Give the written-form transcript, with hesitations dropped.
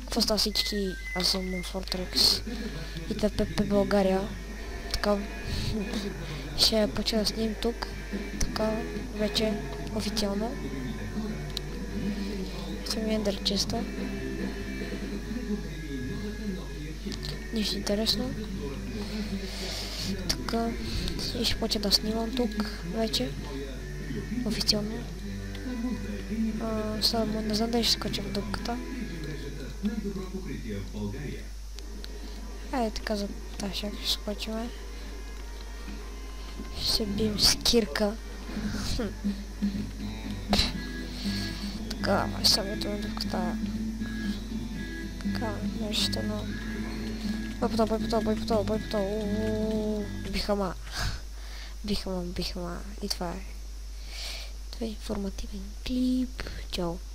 Какво става всички? Аз съм Fortrex и ТПП България. Така ще почна да снимам тук. Така вече официално. Ще ми ендър честа. Нищо интересно. Така и ще почна да снимам тук вече официално. Само не знам дали ще скоча в дупката. Айде така за тази шак ще скочиме. Ще се бием с кирка. Така, само това дупката. Така, нещо, но... Бой по това. Бихама. И това е. Това е информативен клип. Чао.